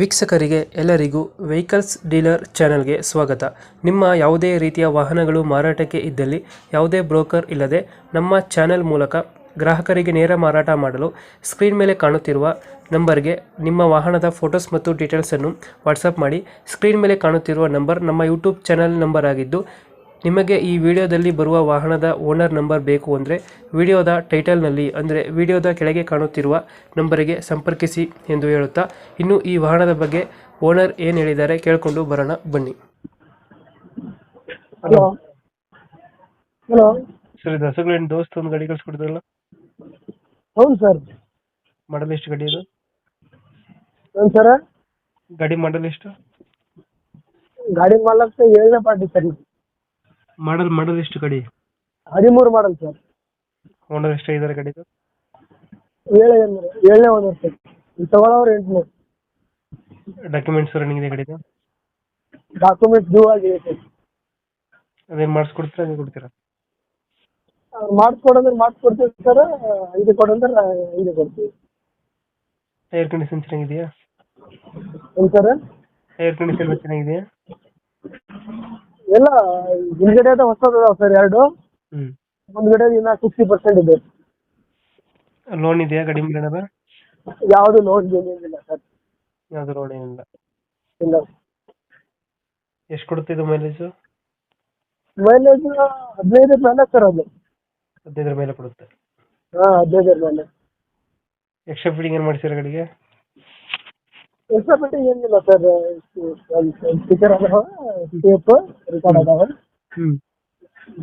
ವೀಕ್ಷಕರಿಗೆ ಎಲ್ಲರಿಗೂ vehicles dealer ಚಾನೆಲ್ಗೆ ಸ್ವಾಗತ. ನಿಮ್ಮ ಯಾವುದೇ ರೀತಿಯ ವಾಹನಗಳು ಮಾರಾಟಕ್ಕೆ ಇದ್ದಲ್ಲಿ ಯಾವುದೇ ಬ್ರೋಕರ್ ಇಲ್ಲದೆ ನಮ್ಮ ಚಾನೆಲ್ ಮೂಲಕ ಗ್ರಾಹಕರಿಗೆ ನೇರ ಮಾರಾಟ ಮಾಡಲು ಸ್ಕ್ರೀನ್ ಮೇಲೆ ಕಾಣುತ್ತಿರುವ ನಂಬರ್ಗೆ ನಿಮ್ಮ ವಾಹನದ ಫೋಟೋಸ್ ಮತ್ತು ಡೀಟೇಲ್ಸನ್ನು ವಾಟ್ಸಪ್ ಮಾಡಿ. ಸ್ಕ್ರೀನ್ ಮೇಲೆ ಕಾಣುತ್ತಿರುವ ನಂಬರ್ ನಮ್ಮ ಯೂಟ್ಯೂಬ್ ಚಾನೆಲ್ ನಂಬರ್ ಆಗಿದ್ದು, ನಿಮಗೆ ಈ ವಿಡಿಯೋದಲ್ಲಿ ಬರುವ ವಾಹನದ ಓನರ್ ನಂಬರ್ ಬೇಕು ಅಂದರೆ ವಿಡಿಯೋದ ಟೈಟಲ್ನಲ್ಲಿ ಅಂದರೆ ವಿಡಿಯೋದ ಕೆಳಗೆ ಕಾಣುತ್ತಿರುವ ನಂಬರಿಗೆ ಸಂಪರ್ಕಿಸಿ ಎಂದು ಹೇಳುತ್ತಾ, ಇನ್ನು ಈ ವಾಹನದ ಬಗ್ಗೆ ಓನರ್ ಏನು ಹೇಳಿದ್ದಾರೆ ಕೇಳಿಕೊಂಡು ಬರೋಣ ಬನ್ನಿ. ಹಲೋ ಹಲೋ ಸರ್, ಇದು ಹಸುಗಳಿಂದ ದೋಸ್ತ್ ಒಂದು ಗಾಡಿ ಕಳಿಸ್ಕೊಡಿದ್ರಲ್ಲ, ಹೌದು ಸರ್. ಮಾಡಲ್ ಎಷ್ಟು ಗಾಡಿ ಇದು? ಏನು ಸರ? ಗಾಡಿ ಮಾಡಲ್ ಎಷ್ಟು? ಗಾಡಿ ಮಾಲಕ್ 7ನೇ ಪಾರ್ಟಿ ಸರ್. ಮಾಡಲ್ ಎಷ್ಟು ಗಾಡಿ? 13 ಮಾಡಲ್ ಸರ್. ಓನರ್ ಎಷ್ಟಾಗಿದ್ದಾರೆ ಗಾಡಿದು? 7ನೇ ಓನರ್ ಸರ್. ಇದು ತಗೊಳ್ಳೋರು 8ನೇ. ಡಾಕ್ಯುಮೆಂಟ್ಸ್ ರನ್ನಿಂಗ್ ಇದೆ ಗಾಡಿದು? ಡಾಕ್ಯುಮೆಂಟ್ಸ್ ಡ್ಯೂ ಆಗಿದೆ ಸರ್. ಅದೇನು ಮಾಡಿಸ್ಕೊಡ್ತೀರಾ, ಹಂಗೆ ಕೊಡ್ತೀರಾ? ಅವ್ರು ಮಾಡಿಸ್ಕೊಡಂದ್ರೆ ಮಾಡಿಸ್ಕೊಡ್ತೀವಿ ಸರ್. ಇದು ಕೊಡಂದ್ರೆ ಇದು ಕೊಡ್ತೀವಿ. ಟೈರ್ ಕಂಡೀಷನ್ ಚೆನ್ನಾಗಿದೆಯಾ? ಏನು ಸರ್? ಟೈರ್ ಕಂಡೀಷನ್ ಚೆನ್ನಾಗಿದೆಯಾ? ಎಲ್ಲ ಹಿಂದ್ಗಡೆ ಹೊಸದು ಅದಾವೆ ಸರ್ 2. ಮುಂದ್ಗಡೆ ಇನ್ನ 60% ಇದೆ. ಲೋನ್ ಇದೆಯಾ ಗಾಡಿ ಮೇಲೆ ಏನಾರ? ಯಾವುದು ಲೋನ್ ಏನಿಲ್ಲ ಸರ್. ಯಾವ್ದು ಲೋನ್ ಏನಿಲ್ಲ. ಇಲ್ಲ. ಎಷ್ಟು ಕೊಡುತ್ತೆ ಇದು ಮೈಲೇಜು? ಮೈಲೇಜ್ 15 ಮೇಲೆ ಸರ್. ಅದು 15 ಮೇಲೆ ಕೊಡುತ್ತೆ. ಹಾಂ, 15 ಮೇಲೆ. ಎಕ್ಸ್ಟ್ರಾ ಫಿಟ್ಟಿಂಗ್ ಏನು ಮಾಡಿಸಿರ ಗಾಡಿಗೆ? ಎಕ್ಸ್ಟ್ರಾ ಫಿಟ್ಟಿಂಗ್ ಏನಿಲ್ಲ ಸರ್. ಸ್ಪೀಕರ್ ಅದಾವ, ಟೇಪ್ ರೆಕಾರ್ಡ್ ಅದಾವ.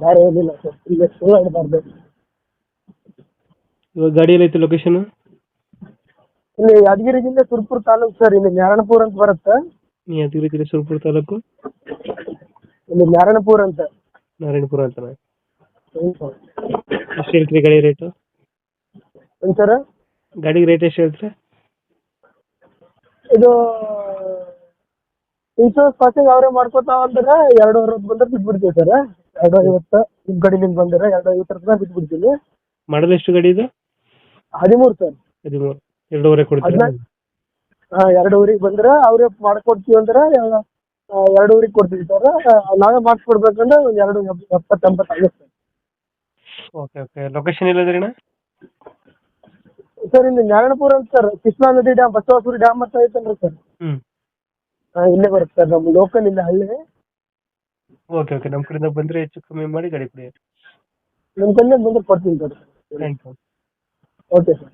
ಬೇರೆ ಏನಿಲ್ಲ ಸರ್. ಈಗ ಸುಳ್ಳು ಆಡಬಾರ್ದು. ಇವಾಗ ಗಾಡಿ ಎಲ್ಲೈತೆ ಲೊಕೇಶನ್? ಇಲ್ಲಿ ಯಾದಗಿರಿ ಜಿಲ್ಲೆ ಸುರಪುರ ತಾಲೂಕು ಸರ್. ಇಲ್ಲಿ ನಾರಾಯಣಪುರ ಅಂತ ಬರುತ್ತೆ. ಯಾದಗಿರಿ ಜಿಲ್ಲೆ ಸುರಪುರ ತಾಲೂಕು, ಇಲ್ಲಿ ನಾರಾಯಣಪುರ ಅಂತ. ನಾರಾಯಣಪುರ ಅಂತಾನೆ. ಹ್ಞೂ ಸರ್. ಎಷ್ಟು ಹೇಳ್ತೀರಿ ಗಾಡಿ ರೇಟು? ಏನು ಸರ್? ಗಾಡಿಗೆ ರೇಟ್ ಎಷ್ಟು ಹೇಳ್ತೀರಿ? ಇದು ಇನ್ಶೂರೆನ್ಸ್ ಪಾಸಿಂಗ್ ಅವರೇ ಮಾಡ್ಕೋತಾವ ಅಂದ್ರೆ 250 ಬಂದ್ರೆ ಬಿಟ್ಬಿಡ್ತೀವಿ ಸರ್. 250 ನಿಮ್ಮ ಕಡೆಯಿಂದ ಬಂದರೆ 250 ಬಿಟ್ಬಿಡ್ತೀನಿ. ಮಾಡಲ್ ಎಷ್ಟು ಗಾಡಿ ಇದು? 13 ಸರ್. 13. 2.5 ಕೊಡ್ತೀರಾ? ಹಾಂ, 2.5 ಬಂದ್ರೆ ಅವರೇ ಮಾಡ್ಕೊಡ್ತೀವಿ ಅಂದ್ರೆ 2.5 ಕೊಡ್ತೀವಿ ಸರ್. ನಾವೇ ಮಾಡಿಸ್ಕೊಡ್ಬೇಕಂದ್ರೆ ಒಂದು 270-80 ಆಗುತ್ತೆ ಓಕೆ ಓಕೆ. ಲೊಕೇಶನ್ ಎಲ್ಲದ್ರಿ ಸರ್. ಇಲ್ಲಿ ನಾರಾಯಣಪುರ ಅಂತ ಸರ್. ಕೃಷ್ಣಾ ನದಿ ಡ್ಯಾಮ್, ಬಸವಾಪುರ ಡ್ಯಾಮ್ ಅಂತ ಐತಲ್ರಿ ಸರ್. ಇಲ್ಲೇ ಬರುತ್ತೆ ಸರ್. ನಮ್ಮ ಲೋಕಲ್ ಇಲ್ಲ ಹಳ್ಳಿ. Okay okay. ನಮ್ಮ ಕಡೆಯಿಂದ ಬಂದರೆ ಹೆಚ್ಚು ಕಮ್ಮಿ ಮಾಡಿ ಗಾಡಿ ಕೊಡಿ. ನಿಮ್ಮ ಕಡೆ ಬಂದ್ರೆ ಕೊಡ್ತೀನಿ sir. Thank you. Okay sir.